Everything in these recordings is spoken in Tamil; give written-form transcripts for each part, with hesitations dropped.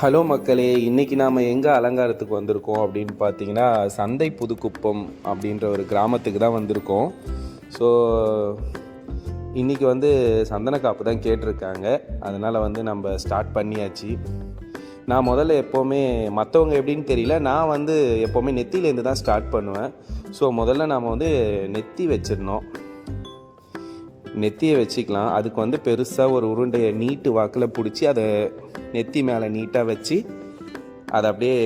ஹலோ மக்களே, இன்றைக்கி நாம் எங்கே அலங்காரத்துக்கு வந்திருக்கோம் அப்படின்னு பார்த்தீங்கன்னா, சந்தை புதுக்குப்பம் அப்படின்ற ஒரு கிராமத்துக்கு தான் வந்திருக்கோம். ஸோ இன்றைக்கி சந்தன காப்பு தான் கேட்டிருக்காங்க. அதனால் நம்ம ஸ்டார்ட் பண்ணியாச்சு. நான் முதல்ல எப்போவுமே மற்றவங்க எப்படின்னு தெரியல, நான் எப்போவுமே நெத்தியிலேருந்து தான் ஸ்டார்ட் பண்ணுவேன். ஸோ முதல்ல நாம் நெத்தி வச்சிடணும். நெத்தியை வச்சுக்கலாம். அதுக்கு பெருசாக ஒரு உருண்டையை நீட்டு வாக்கில் பிடிச்சி அதை நெத்தி மேலே நீட்டாக வச்சு அதை அப்படியே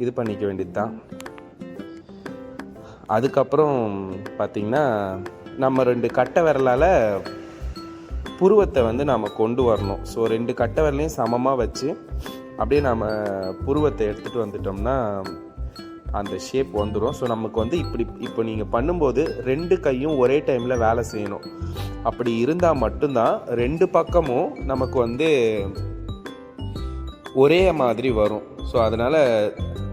இது பண்ணிக்க வேண்டியது தான். அதுக்கப்புறம் பார்த்திங்கன்னா, நம்ம 2 கட்டை விரலால் புருவத்தை நாம் கொண்டு வரணும். ஸோ 2 கட்டை விரலையும் சமமாக வச்சு அப்படியே நாம் புருவத்தை எடுத்துகிட்டு வந்துட்டோம்னா அந்த ஷேப் வந்துடும். ஸோ நமக்கு இப்போ நீங்கள் பண்ணும்போது 2 கையும் ஒரே டைமில் வேலை செய்யணும். அப்படி இருந்தால் மட்டும்தான் 2 பக்கமும் நமக்கு ஒரே மாதிரி வரும். ஸோ அதனால்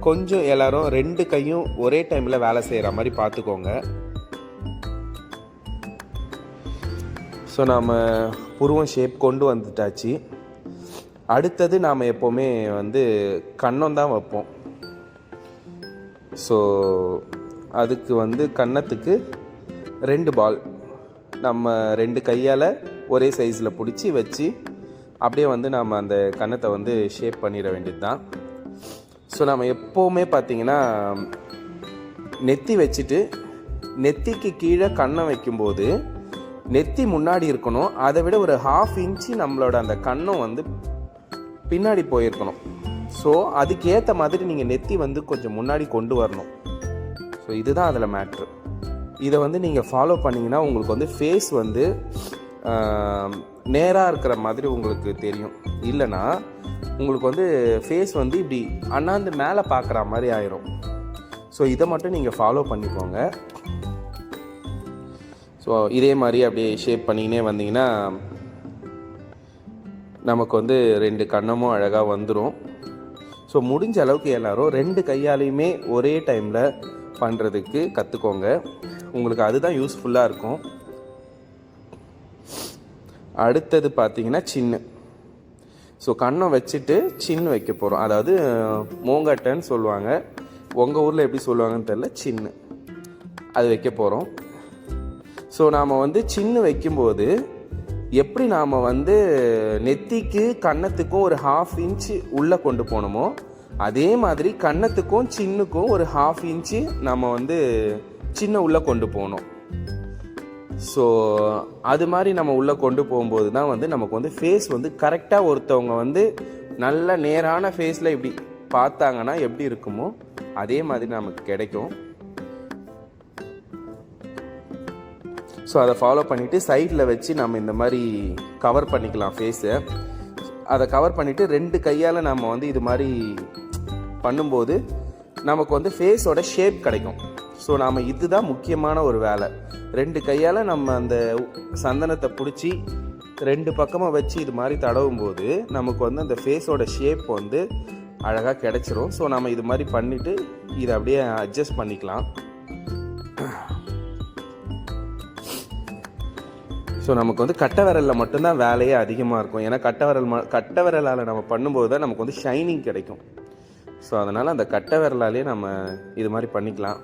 கொஞ்சம் எல்லோரும் 2 கையும் ஒரே டைமில் வேலை செய்கிற மாதிரி பார்த்துக்கோங்க. ஸோ நாம் புருவம் ஷேப் கொண்டு வந்துட்டாச்சு. அடுத்தது நாம் எப்போவுமே கன்னம் தான் வைப்போம். ஸோ அதுக்கு கன்னத்துக்கு 2 பால் நம்ம 2 கையால் ஒரே சைஸில் பிடிச்சி வச்சு அப்படியே நாம் அந்த கன்னத்தை ஷேப் பண்ணிட வேண்டியது தான். ஸோ நம்ம எப்போவுமே பார்த்திங்கன்னா நெத்தி வச்சுட்டு நெத்திக்கு கீழே கன்னம் வைக்கும்போது நெத்தி முன்னாடி இருக்கணும். அதை விட ஒரு 1/2 இன்ச்சு நம்மளோட அந்த கன்னம் பின்னாடி போயிருக்கணும். ஸோ அதுக்கேற்ற மாதிரி நீங்கள் நெத்தி கொஞ்சம் முன்னாடி கொண்டு வரணும். ஸோ இதுதான் அதில் மேட்ரு. இதை நீங்கள் ஃபாலோ பண்ணிங்கன்னா உங்களுக்கு ஃபேஸ் நேராக இருக்கிற மாதிரி உங்களுக்கு தெரியும். இல்லைனா உங்களுக்கு ஃபேஸ் இப்படி அண்ணாந்து மேலே பார்க்குற மாதிரி ஆயிரும். ஸோ இதை மட்டும் நீங்கள் ஃபாலோ பண்ணிக்கோங்க. ஸோ இதே மாதிரி அப்படியே ஷேப் பண்ணிக்கினே வந்தீங்கன்னா நமக்கு 2 கன்னமும் அழகாக வந்துடும். ஸோ முடிஞ்ச அளவுக்கு எல்லோரும் 2 கையாலையுமே ஒரே டைமில் பண்ணுறதுக்கு கற்றுக்கோங்க. உங்களுக்கு அதுதான் யூஸ்ஃபுல்லாக இருக்கும். அடுத்தது பார்த்திங்கன்னா சின்ன. ஸோ கன்னம் வச்சுட்டு சின்ன வைக்க போகிறோம். அதாவது மோங்கட்டைன்னு சொல்லுவாங்க, உங்கள் ஊரில் எப்படி சொல்லுவாங்கன்னு தெரில, சின்ன அது வைக்க போகிறோம். ஸோ நாம் சின்ன வைக்கும்போது எப்படி நாம் நெத்திக்கு கன்னத்துக்கும் ஒரு 1/2 இன்ச்சு உள்ளே கொண்டு போகணுமோ அதே மாதிரி கன்னத்துக்கும் சின்னுக்கும் ஒரு 1/2 இன்ச்சு நம்ம சின்ன உள்ளே கொண்டு போகணும். ஸோ அது மாதிரி நம்ம உள்ளே கொண்டு போகும்போது தான் நமக்கு ஃபேஸ் கரெக்டாக ஒருத்தவங்க நல்ல நேரான ஃபேஸில் இப்படி பார்த்தாங்கன்னா எப்படி இருக்குமோ அதே மாதிரி நமக்கு கிடைக்கும். ஸோ அதை ஃபாலோ பண்ணிவிட்டு சைடில் வச்சு நம்ம இந்த மாதிரி கவர் பண்ணிக்கலாம் ஃபேஸை. அதை கவர் பண்ணிவிட்டு 2 கையால் நம்ம இது மாதிரி பண்ணும்போது நமக்கு ஃபேஸோட ஷேப் கிடைக்கும். ஸோ நாம் இதுதான் முக்கியமான ஒரு வேலை. 2 கையால் நம்ம அந்த சந்தனத்தை பிடிச்சி 2 பக்கமாக வச்சு இது மாதிரி தடவும் போது நமக்கு அந்த ஃபேஸோட ஷேப் அழகாக கிடைச்சிரும். ஸோ நம்ம இது மாதிரி பண்ணிவிட்டு இதை அப்படியே அட்ஜஸ்ட் பண்ணிக்கலாம். ஸோ நமக்கு கட்டை விரலில் மட்டும்தான் வேலையே அதிகமாக இருக்கும். ஏன்னா கட்டை விரலால் நம்ம பண்ணும்போது தான் நமக்கு ஷைனிங் கிடைக்கும். ஸோ அதனால் அந்த கட்டை விரலாலே நம்ம இது மாதிரி பண்ணிக்கலாம்.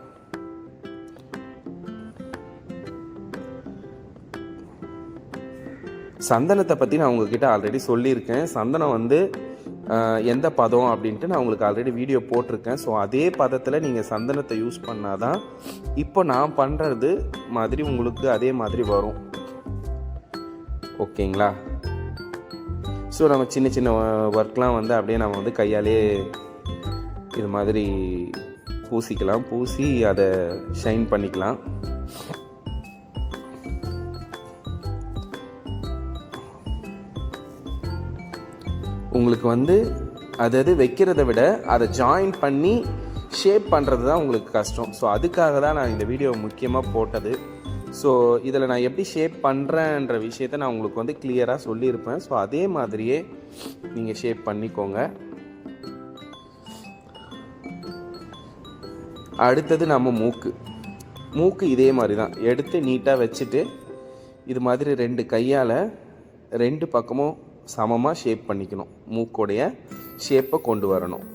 சந்தனத்தை பற்றி நான் உங்ககிட்ட ஆல்ரெடி சொல்லியிருக்கேன். சந்தனம் எந்த பதம் அப்படின்ட்டு நான் உங்களுக்கு ஆல்ரெடி வீடியோ போட்டிருக்கேன். ஸோ அதே பதத்தில் நீங்கள் சந்தனத்தை யூஸ் பண்ணால் தான் இப்போ நான் பண்ணுறது மாதிரி உங்களுக்கு அதே மாதிரி வரும். ஓகேங்களா? ஸோ நம்ம சின்ன சின்ன ஒர்க்லாம் அப்படியே நம்ம கையாலே இது மாதிரி பூசிக்கலாம். பூசி அதை ஷைன் பண்ணிக்கலாம். உங்களுக்கு அது வைக்கிறத விட அதை ஜாயின் பண்ணி ஷேப் பண்ணுறது தான் உங்களுக்கு கஷ்டம். ஸோ அதுக்காக தான் நான் இந்த வீடியோ முக்கியமாக போட்டது. ஸோ இதில் நான் எப்படி ஷேப் பண்ணுறேன்ற விஷயத்தை நான் உங்களுக்கு கிளியராக சொல்லியிருப்பேன். ஸோ அதே மாதிரியே நீங்கள் ஷேப் பண்ணிக்கோங்க. அடுத்தது நம்ம மூக்கு இதே மாதிரி தான் எடுத்து நீட்டாக வச்சுட்டு இது மாதிரி 2 கையால் 2 பக்கமும் சமமாக ஷேப் பண்ணிக்கணும் மூக்கோடைய ஷேப்பை கொண்டு வரணும்.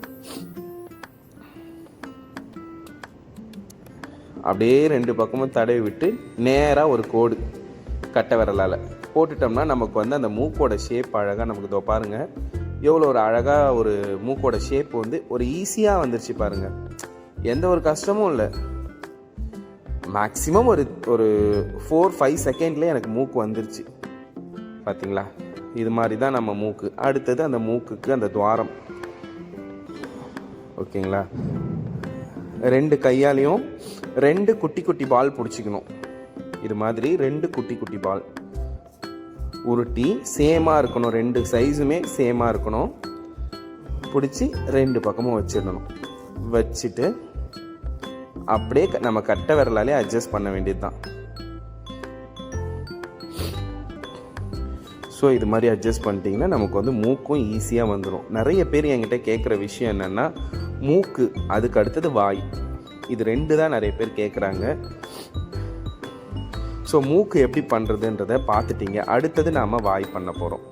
அப்படியே 2 பக்கமும் தடவி விட்டு நேராக ஒரு கோடு கட்டை விரலால் போட்டுட்டோம்னா நமக்கு வந்து அந்த மூக்கோட ஷேப் அழகாக நமக்கு இதோ பாருங்கள் எவ்வளோ ஒரு அழகாக ஒரு மூக்கோட ஷேப் வந்து ஒரு ஈஸியாக வந்துருச்சு பாருங்கள். எந்த ஒரு கஷ்டமும் இல்லை. மேக்ஸிமம் ஒரு 4-5 செகண்ட்லேயே எனக்கு மூக்கு வந்துருச்சு பார்த்தீங்களா. இது மாதிரி தான் நம்ம மூக்கு. அடுத்தது அந்த மூக்குக்கு அந்த துவாரம் ஓகேங்களா. 2 கையாலையும் 2 குட்டி குட்டி பால் பிடிச்சிக்கணும். இது மாதிரி 2 குட்டி குட்டி பால் உருட்டி சேமாக இருக்கணும். 2 சைஸுமே சேமாக இருக்கணும். பிடிச்சி 2 பக்கமும் வச்சிடணும். வச்சுட்டு அப்படியே நம்ம கட்டை விரலாலே அட்ஜஸ்ட் பண்ண வேண்டியது தான். ஸோ இது மாதிரி அட்ஜஸ்ட் பண்ணிட்டீங்கன்னா நமக்கு வந்து மூக்கும் ஈஸியாக வந்துடும். நிறைய பேர் என்கிட்ட கேட்குற விஷயம் என்னென்னா மூக்கு, அதுக்கு அடுத்தது வாய், இது 2 தான் நிறைய பேர் கேட்குறாங்க. ஸோ மூக்கு எப்படி பண்ணுறதுன்றதை பார்த்துட்டிங்க. அடுத்தது நாம் வாய் பண்ண போகிறோம்.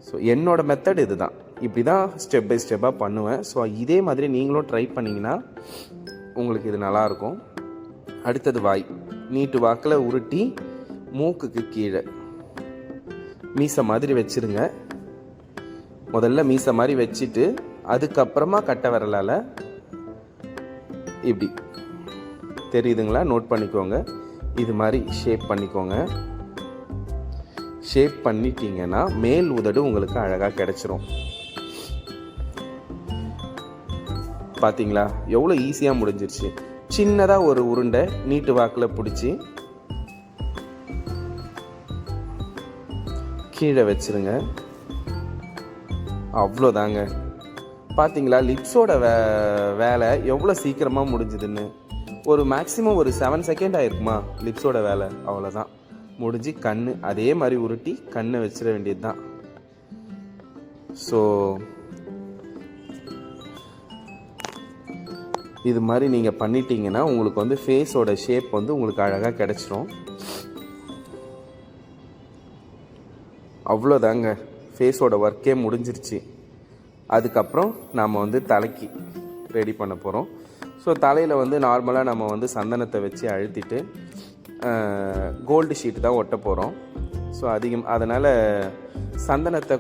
ஸோ என்னோடய மெத்தட் இது தான். இப்படி தான் ஸ்டெப் பை ஸ்டெப்பாக பண்ணுவேன். ஸோ இதே மாதிரி நீங்களும் ட்ரை பண்ணிங்கன்னா உங்களுக்கு இது நல்லாயிருக்கும். அடுத்தது வாய். நீட்டு வாக்கில் உருட்டி மூக்குக்கு கீழே மீசை மாதிரி வச்சுருங்க. முதல்ல மீசை மாதிரி வச்சுட்டு அதுக்கப்புறமா கட்டை விரலால் இப்படி தெரியுதுங்களா, நோட் பண்ணிக்கோங்க. இது மாதிரி ஷேப் பண்ணிக்கோங்க. ஷேப் பண்ணிட்டீங்கன்னா மேல் உதடு உங்களுக்கு அழகாக கிடச்சிரும். பார்த்தீங்களா எவ்வளோ ஈஸியாக முடிஞ்சிருச்சு. சின்னதாக ஒரு உருண்டை நீட்டு வாக்கில் பிடிச்சி கீழே வச்சுருங்க. அவ்வளோதாங்க. பார்த்தீங்களா லிப்ஸோட வேலை எவ்வளோ சீக்கிரமாக முடிஞ்சுதுன்னு. ஒரு மேக்ஸிமம் ஒரு 7 செகண்ட் ஆகிருக்குமா லிப்ஸோட வேலை. அவ்வளோதான் முடிஞ்சு. அதே மாதிரி உருட்டி கண்ணை வச்சிட வேண்டியது தான். ஸோ இது மாதிரி நீங்கள் பண்ணிட்டீங்கன்னா உங்களுக்கு வந்து ஃபேஸோட ஷேப் வந்து உங்களுக்கு அழகாக கிடச்சிரும். அவ்வளோதாங்க, ஃபேஸோட ஒர்க்கே முடிஞ்சிருச்சு. அதுக்கப்புறம் நாம் வந்து தலைக்கு ரெடி பண்ண போகிறோம். ஸோ தலையில் வந்து நார்மலாக நம்ம வந்து சந்தனத்தை வச்சு அழுத்திட்டு கோல்டு ஷீட்டு தான் ஒட்ட போகிறோம். ஸோ அதனால் சந்தனத்தை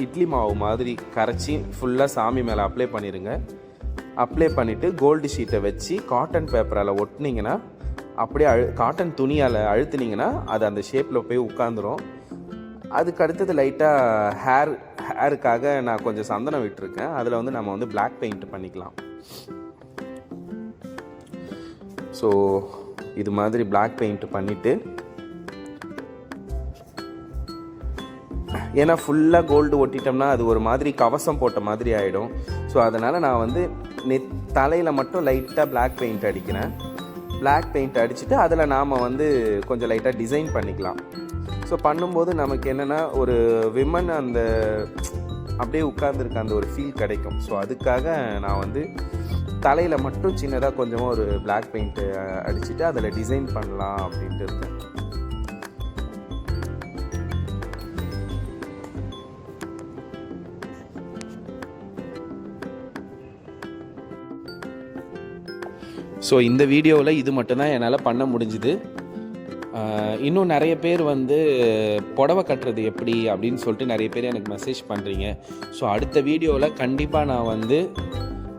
இட்லி மாவு மாதிரி கரைச்சி ஃபுல்லாக சாமி மேலே அப்ளை பண்ணிடுங்க. அப்ளை பண்ணிவிட்டு கோல்டு ஷீட்டை வச்சு காட்டன் பேப்பரால் ஒட்டினீங்கன்னா அப்படியே காட்டன் துணியால் அழுத்துனீங்கன்னா அது அந்த ஷேப்பில் போய் உட்காந்துரும். அதுக்கு அடுத்தது லைட்டாக ஹேருக்காக நான் கொஞ்சம் சந்தனம் விட்டுருக்கேன். அதில் வந்து நம்ம வந்து பிளாக் பெயிண்ட் பண்ணிக்கலாம். ஸோ இது மாதிரி பிளாக் பெயிண்ட் பண்ணிவிட்டு, ஏன்னா ஃபுல்லாக கோல்டு ஒட்டிட்டோம்னா அது ஒரு மாதிரி கவசம் போட்ட மாதிரி ஆகிடும். ஸோ அதனால் நான் வந்து தலையில் மட்டும் லைட்டாக பிளாக் பெயிண்ட் அடிக்கிறேன். பிளாக் பெயிண்ட் அடிச்சுட்டு அதில் நாம் வந்து கொஞ்சம் லைட்டாக டிசைன் பண்ணிக்கலாம். ஸோ பண்ணும்போது நமக்கு என்னென்னா ஒரு விமன் அந்த அப்படியே உட்கார்ந்துருக்க அந்த ஒரு ஃபீல் கிடைக்கும். ஸோ அதுக்காக நான் வந்து தலையில் மட்டும் சின்னதாக கொஞ்சமாக ஒரு பிளாக் பெயிண்ட்டு அடிச்சுட்டு அதில் டிசைன் பண்ணலாம் அப்படின்ட்டு இருக்கேன். ஸோ இந்த வீடியோவில் இது மட்டும்தான் என்னால் பண்ண முடிஞ்சுது. இன்னும் நிறைய பேர் வந்து புடவை கட்டுறது எப்படி அப்படின்னு சொல்லிட்டு நிறைய பேர் எனக்கு மெசேஜ் பண்ணுறீங்க. ஸோ அடுத்த வீடியோவில் கண்டிப்பாக நான் வந்து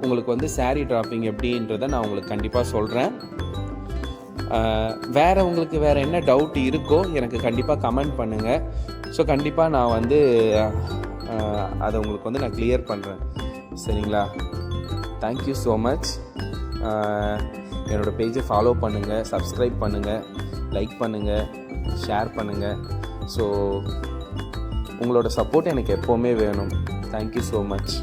உங்களுக்கு வந்து saree ட்ராப்பிங் எப்படின்றத நான் உங்களுக்கு கண்டிப்பாக சொல்கிறேன். உங்களுக்கு வேறு என்ன டவுட் இருக்கோ எனக்கு கண்டிப்பாக கமெண்ட் பண்ணுங்கள். ஸோ கண்டிப்பாக நான் வந்து அதை உங்களுக்கு வந்து நான் கிளியர் பண்ணுறேன். சரிங்களா? Thank you so much. என்னோடய பேஜை ஃபாலோ பண்ணுங்கள், சப்ஸ்கிரைப் பண்ணுங்கள், லைக் பண்ணுங்கள், ஷேர் பண்ணுங்கள். ஸோ உங்களோட சப்போர்ட் எனக்கு எப்போவுமே வேணும். Thank you so much.